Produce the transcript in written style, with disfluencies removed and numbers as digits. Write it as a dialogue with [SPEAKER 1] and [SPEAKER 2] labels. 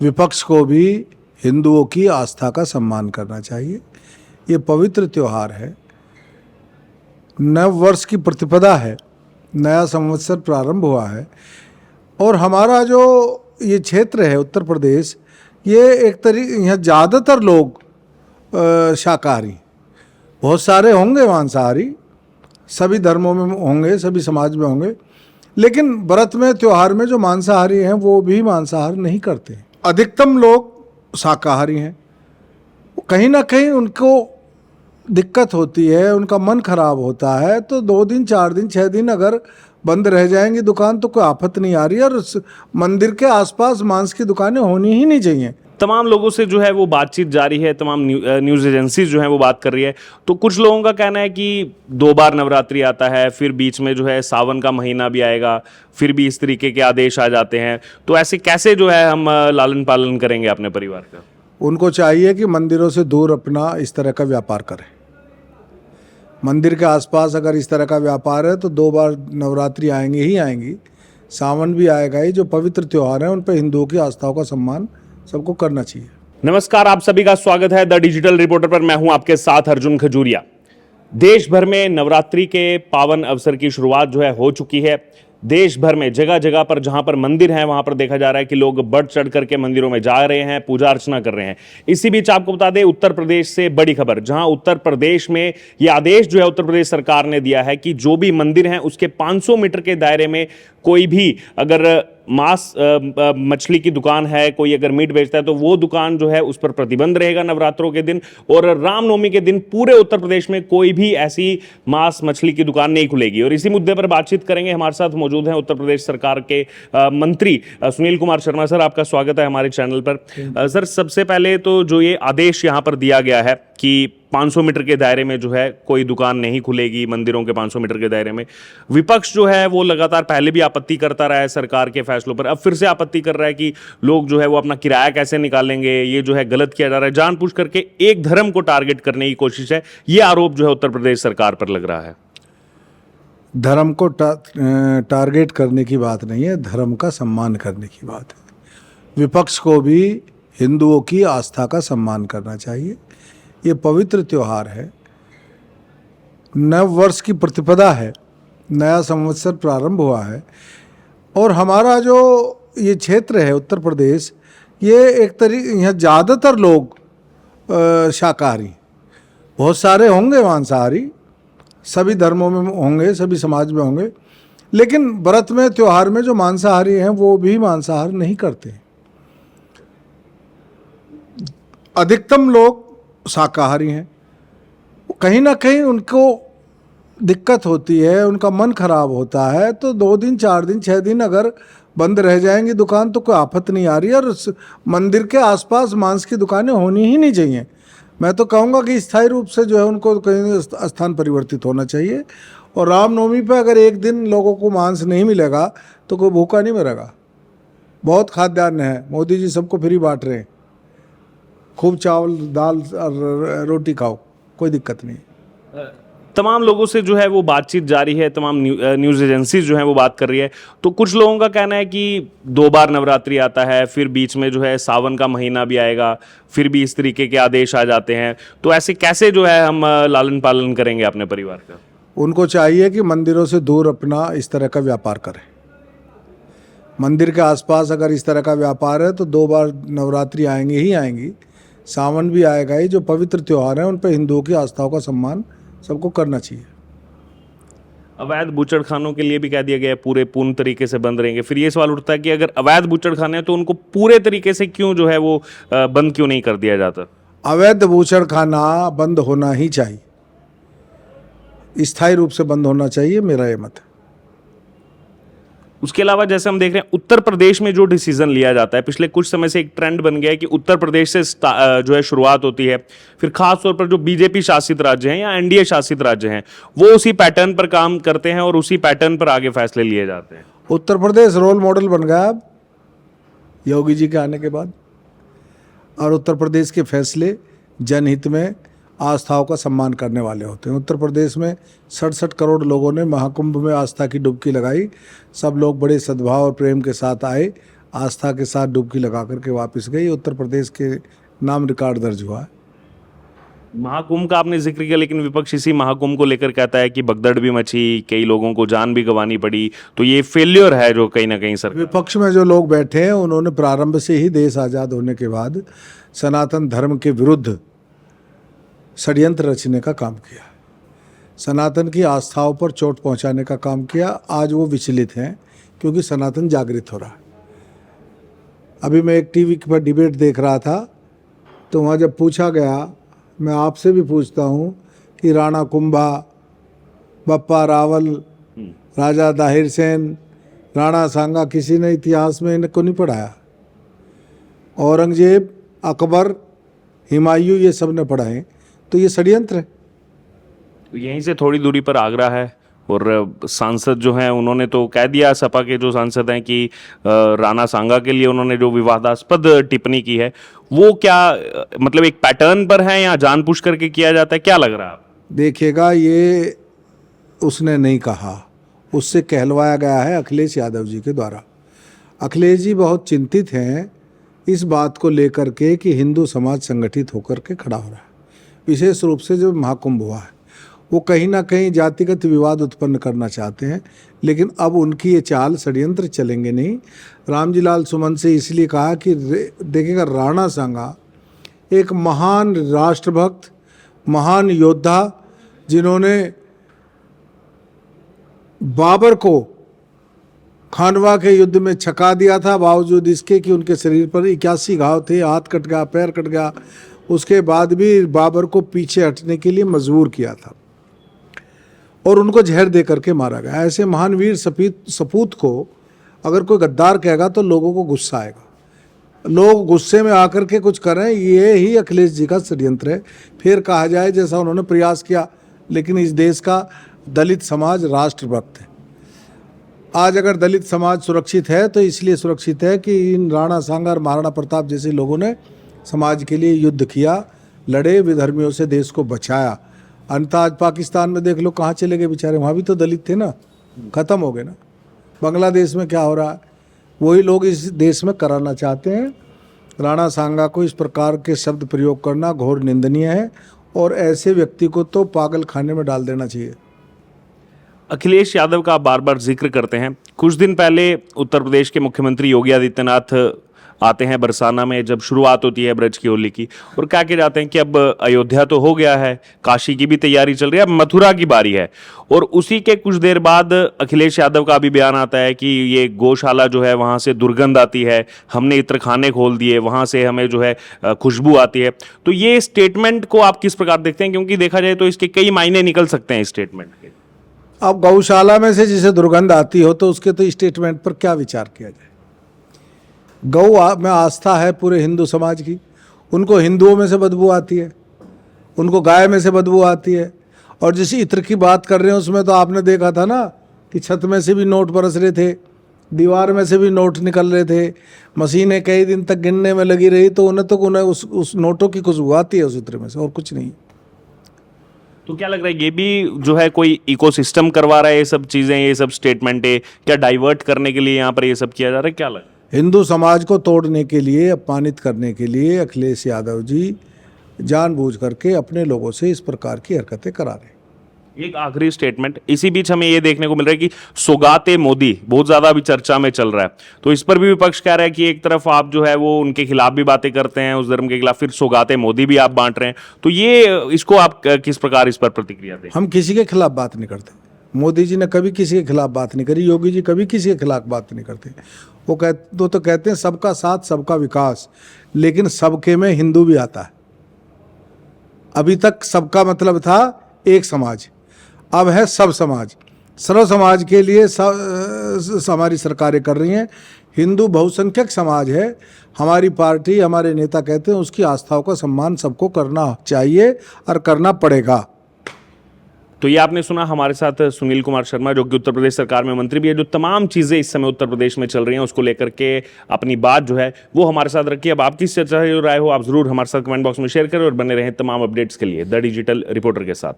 [SPEAKER 1] विपक्ष को भी हिंदुओं की आस्था का सम्मान करना चाहिए। ये पवित्र त्यौहार है, नव वर्ष की प्रतिपदा है, नया संवत्सर प्रारंभ हुआ है। और हमारा जो ये क्षेत्र है उत्तर प्रदेश, ये एक यहाँ ज़्यादातर लोग शाकाहारी, बहुत सारे होंगे मांसाहारी, सभी धर्मों में होंगे, सभी समाज में होंगे, लेकिन व्रत में त्यौहार में जो मांसाहारी हैं वो भी मांसाहार नहीं करते। अधिकतम लोग शाकाहारी हैं। कहीं ना कहीं उनको दिक्कत होती है, उनका मन खराब होता है, तो 2 दिन 4 दिन 6 दिन अगर बंद रह जाएंगी दुकान तो कोई आफत नहीं आ रही। और मंदिर के आसपास मांस की दुकानें होनी ही नहीं चाहिए।
[SPEAKER 2] तमाम लोगों से जो है वो बातचीत जारी है, तमाम न्यूज़ एजेंसीज जो है वो बात कर रही है। तो कुछ लोगों का कहना है कि 2 बार नवरात्रि आता है, फिर बीच में जो है सावन का महीना भी आएगा, फिर भी इस तरीके के आदेश आ जाते हैं। तो ऐसे कैसे जो है हम लालन पालन करेंगे अपने परिवार का?
[SPEAKER 1] उनको चाहिए कि मंदिरों से दूर अपना इस तरह का व्यापार करें। मंदिर के आसपास अगर इस तरह का व्यापार है तो 2 बार नवरात्रि आएंगी ही आएंगी, सावन भी आएगा ही। जो पवित्र त्यौहार हैं उन पर हिंदुओं की आस्थाओं का सम्मान सबको करना चाहिए।
[SPEAKER 2] नमस्कार, आप सभी का स्वागत है द डिजिटल रिपोर्टर पर। मैं हूं आपके साथ अर्जुन खजूरिया। देश भर में नवरात्रि के पावन अवसर की शुरुआत जो है हो चुकी है। देश भर में जगह जगह पर जहां पर मंदिर हैं वहां पर देखा जा रहा है कि लोग बढ़ चढ़ करके मंदिरों में जा रहे हैं, पूजा अर्चना कर रहे हैं। इसी बीच आपको बता दें, उत्तर प्रदेश से बड़ी खबर, जहां उत्तर प्रदेश में यह आदेश जो है उत्तर प्रदेश सरकार ने दिया है कि जो भी मंदिर हैं उसके 500 मीटर के दायरे में कोई भी अगर मांस मछली की दुकान है, कोई अगर मीट बेचता है तो वो दुकान जो है उस पर प्रतिबंध रहेगा नवरात्रों के दिन। और रामनवमी के दिन पूरे उत्तर प्रदेश में कोई भी ऐसी मांस मछली की दुकान नहीं खुलेगी। और इसी मुद्दे पर बातचीत करेंगे। हमारे साथ मौजूद हैं उत्तर प्रदेश सरकार के मंत्री सुनील कुमार शर्मा। सर, आपका स्वागत है हमारे चैनल पर। सर, सबसे पहले तो जो ये आदेश यहाँ पर दिया गया है कि 500 मीटर के दायरे में जो है कोई दुकान नहीं खुलेगी, मंदिरों के 500 मीटर के दायरे में, विपक्ष जो है वो लगातार पहले भी आपत्ति करता रहा है सरकार के फैसलों पर, अब फिर से आपत्ति कर रहा है कि लोग जो है वो अपना किराया कैसे निकालेंगे, ये जो है गलत किया जा रहा है, जानबूझ करके एक धर्म को टारगेट करने की कोशिश है। ये आरोप जो है उत्तर प्रदेश सरकार पर लग रहा है।
[SPEAKER 1] धर्म को टारगेट करने की बात नहीं है, धर्म का सम्मान करने की बात है। विपक्ष को भी हिंदुओं की आस्था का सम्मान करना चाहिए। ये पवित्र त्यौहार है, नव वर्ष की प्रतिपदा है, नया संवत्सर प्रारंभ हुआ है। और हमारा जो ये क्षेत्र है उत्तर प्रदेश, ये एक यहाँ ज़्यादातर लोग शाकाहारी, बहुत सारे होंगे मांसाहारी, सभी धर्मों में होंगे, सभी समाज में होंगे, लेकिन व्रत में त्यौहार में जो मांसाहारी हैं वो भी मांसाहार नहीं करते। अधिकतम लोग शाकाहारी हैं। कहीं ना कहीं उनको दिक्कत होती है, उनका मन खराब होता है, तो 2 दिन 4 दिन 6 दिन अगर बंद रह जाएंगी दुकान तो कोई आफत नहीं आ रही। और मंदिर के आसपास मांस की दुकानें होनी ही नहीं चाहिए। मैं तो कहूँगा कि स्थायी रूप से जो है उनको कहीं स्थान परिवर्तित होना चाहिए। और रामनवमी पे अगर एक दिन लोगों को मांस नहीं मिलेगा तो कोई भूखा नहीं मरेगा। बहुत खाद्यान्न है, मोदी जी सबको फ्री बांट रहे हैं, खूब चावल दाल और रोटी खाओ, कोई दिक्कत नहीं।
[SPEAKER 2] तमाम लोगों से जो है वो बातचीत जारी है, तमाम न्यूज़ एजेंसीज जो है वो बात कर रही है। तो कुछ लोगों का कहना है कि 2 बार नवरात्रि आता है, फिर बीच में जो है सावन का महीना भी आएगा, फिर भी इस तरीके के आदेश आ जाते हैं। तो ऐसे कैसे जो है हम लालन पालन करेंगे अपने परिवार का?
[SPEAKER 1] उनको चाहिए कि मंदिरों से दूर अपना इस तरह का व्यापार करें। मंदिर के आसपास अगर इस तरह का व्यापार है तो 2 बार नवरात्रि आएंगी ही आएंगी, सावन भी आएगा ही। जो पवित्र त्यौहार हैं उन पर हिंदुओं की आस्थाओं का सम्मान सबको करना चाहिए।
[SPEAKER 2] अवैध बूचड़खानों के लिए भी कह दिया गया है पूर्ण तरीके से बंद रहेंगे। फिर ये सवाल उठता है कि अगर अवैध बूचड़खाने हैं तो उनको पूरे तरीके से क्यों जो है वो बंद क्यों नहीं कर दिया जाता?
[SPEAKER 1] अवैध बूचड़खाना बंद होना ही चाहिए, स्थायी रूप से बंद होना चाहिए, मेरा ये मत है।
[SPEAKER 2] उसके अलावा जैसे हम देख रहे हैं उत्तर प्रदेश में जो डिसीजन लिया जाता है, पिछले कुछ समय से एक ट्रेंड बन गया है कि उत्तर प्रदेश से जो है शुरुआत होती है, फिर खास तौर पर जो बीजेपी शासित राज्य हैं या एनडीए शासित राज्य हैं वो उसी पैटर्न पर काम करते हैं और उसी पैटर्न पर आगे फैसले लिए जाते हैं।
[SPEAKER 1] उत्तर प्रदेश रोल मॉडल बन गया अब योगी जी के आने के बाद। और उत्तर प्रदेश के फैसले जनहित में आस्थाओं का सम्मान करने वाले होते हैं। उत्तर प्रदेश में 67 करोड़ लोगों ने महाकुंभ में आस्था की डुबकी लगाई। सब लोग बड़े सद्भाव और प्रेम के साथ आए आस्था के साथ डुबकी लगा करके वापस गई। उत्तर प्रदेश के नाम रिकॉर्ड दर्ज हुआ है।
[SPEAKER 2] महाकुंभ का आपने जिक्र किया, लेकिन विपक्ष इसी महाकुंभ को लेकर कहता है कि भगदड़ भी मची, कई लोगों को जान भी गंवानी पड़ी, तो ये फेल्योर है जो कहीं ना कहीं सर।
[SPEAKER 1] विपक्ष में जो लोग बैठे हैं उन्होंने प्रारंभ से ही देश आज़ाद होने के बाद सनातन धर्म के विरुद्ध षड्यंत्र रचने का काम किया, सनातन की आस्थाओं पर चोट पहुंचाने का काम किया। आज वो विचलित हैं क्योंकि सनातन जागृत हो रहा है। अभी मैं एक टीवी पर डिबेट देख रहा था, तो वहाँ जब पूछा गया, मैं आपसे भी पूछता हूँ कि राणा कुंभा, बप्पा रावल, राजा दाहिर सेन, राणा सांगा, किसी ने इतिहास में इनको नहीं पढ़ाया? औरंगजेब, अकबर, हुमायूं, ये सब ने पढ़ाए। तो ये षड्यंत्र है।
[SPEAKER 2] यहीं से थोड़ी दूरी पर आगरा है, और सांसद जो हैं उन्होंने तो कह दिया, सपा के जो सांसद हैं, कि राणा सांगा के लिए उन्होंने जो विवादास्पद टिप्पणी की है वो क्या मतलब एक पैटर्न पर है या जानबूझ करके किया जाता है, क्या लग रहा है आपको?
[SPEAKER 1] देखिएगा, ये उसने नहीं कहा, उससे कहलवाया गया है अखिलेश यादव जी के द्वारा। अखिलेश जी बहुत चिंतित हैं इस बात को लेकर के कि हिंदू समाज संगठित होकर के खड़ा हो रहा है। विशेष रूप से जो महाकुंभ हुआ है, वो कहीं ना कहीं जातिगत विवाद उत्पन्न करना चाहते हैं, लेकिन अब उनकी ये चाल षड्यंत्र चलेंगे नहीं। रामजी लाल सुमन से इसलिए कहा कि देखिएगा, राणा सांगा एक महान राष्ट्रभक्त, महान योद्धा, जिन्होंने बाबर को खानवा के युद्ध में छका दिया था, बावजूद इसके कि उनके शरीर पर 81 घाव थे, हाथ कट गया, पैर कट गया, उसके बाद भी बाबर को पीछे हटने के लिए मजबूर किया था और उनको जहर दे करके मारा गया। ऐसे महान वीर सपूत को अगर कोई गद्दार कहेगा तो लोगों को गुस्सा आएगा, लोग गुस्से में आकर के कुछ करें। ये ही अखिलेश जी का षड्यंत्र है। फिर कहा जाए जैसा उन्होंने प्रयास किया, लेकिन इस देश का दलित समाज राष्ट्रभक्त है। आज अगर दलित समाज सुरक्षित है तो इसलिए सुरक्षित है कि इन राणा सांगा और महाराणा प्रताप जैसे लोगों ने समाज के लिए युद्ध किया, लड़े, विधर्मियों से देश को बचाया। अन्यथा आज पाकिस्तान में देख लो कहाँ चले गए बेचारे, वहाँ भी तो दलित थे ना, ख़त्म हो गए ना। बांग्लादेश में क्या हो रहा है, वही लोग इस देश में कराना चाहते हैं। राणा सांगा को इस प्रकार के शब्द प्रयोग करना घोर निंदनीय है और ऐसे व्यक्ति को तो पागल खाने में डाल देना चाहिए।
[SPEAKER 2] अखिलेश यादव का आप बार बार जिक्र करते हैं। कुछ दिन पहले उत्तर प्रदेश के मुख्यमंत्री योगी आदित्यनाथ आते हैं बरसाना में, जब शुरुआत होती है ब्रज की होली की, और कह के जाते हैं कि अब अयोध्या तो हो गया है, काशी की भी तैयारी चल रही है, अब मथुरा की बारी है। और उसी के कुछ देर बाद अखिलेश यादव का भी बयान आता है कि ये गौशाला जो है वहाँ से दुर्गंध आती है, हमने इत्रखाने खोल दिए, वहाँ से हमें जो है खुशबू आती है। तो ये स्टेटमेंट को आप किस प्रकार देखते हैं, क्योंकि देखा जाए तो इसके कई मायने निकल सकते हैं इस स्टेटमेंट के।
[SPEAKER 1] अब गौशाला में से जिसे दुर्गंध आती हो तो उसके तो स्टेटमेंट पर क्या विचार किया जाए। गौ में आस्था है पूरे हिंदू समाज की, उनको हिंदुओं में से बदबू आती है, उनको गाय में से बदबू आती है। और जिस इत्र की बात कर रहे हैं उसमें तो आपने देखा था ना कि छत में से भी नोट बरस रहे थे, दीवार में से भी नोट निकल रहे थे, मशीनें कई दिन तक गिनने में लगी रही, तो उन्हें उस नोटों की खुशबू आती है उस इत्र में से, और कुछ नहीं।
[SPEAKER 2] तो क्या लग रहा है, ये भी जो है कोई इकोसिस्टम करवा रहा है ये सब चीजें, ये सब स्टेटमेंट है क्या, डाइवर्ट करने के लिए यहाँ पर ये सब किया जा रहा है, क्या लग रहा है?
[SPEAKER 1] हिंदू समाज को तोड़ने के लिए, अपमानित करने के लिए अखिलेश यादव जी जानबूझ करके अपने लोगों से इस प्रकार की हरकतें करा रहे हैं।
[SPEAKER 2] एक आखिरी स्टेटमेंट, इसी बीच हमें ये देखने को मिल रहा है कि सौगाते मोदी बहुत ज्यादा अभी चर्चा में चल रहा है, तो इस पर भी विपक्ष कह रहा है कि एक तरफ आप जो है वो उनके खिलाफ भी बातें करते हैं, उस धर्म के खिलाफ, फिर सौगाते मोदी भी आप बांट रहे हैं, तो ये इसको आप किस प्रकार इस पर प्रतिक्रिया दें?
[SPEAKER 1] हम किसी के खिलाफ बात नहीं करते। मोदी जी ने कभी किसी के खिलाफ बात नहीं करी, योगी जी कभी किसी के खिलाफ बात नहीं करते। वो कहते हैं सबका साथ सबका विकास, लेकिन सबके में हिंदू भी आता है। अभी तक सबका मतलब था एक समाज, अब है सब समाज। सर्व समाज के लिए हमारी सरकारें कर रही हैं। हिंदू बहुसंख्यक समाज है, हमारी पार्टी, हमारे नेता कहते हैं उसकी आस्थाओं का सम्मान सबको करना चाहिए और करना पड़ेगा।
[SPEAKER 2] तो ये आपने सुना, हमारे साथ सुनील कुमार शर्मा जो कि उत्तर प्रदेश सरकार में मंत्री भी है, जो तमाम चीज़ें इस समय उत्तर प्रदेश में चल रही हैं उसको लेकर के अपनी बात जो है वो हमारे साथ रखिए। अब आपकी चर्चा जो राय हो आप जरूर हमारे साथ कमेंट बॉक्स में शेयर करें और बने रहें तमाम अपडेट्स के लिए द डिजिटल रिपोर्टर के साथ।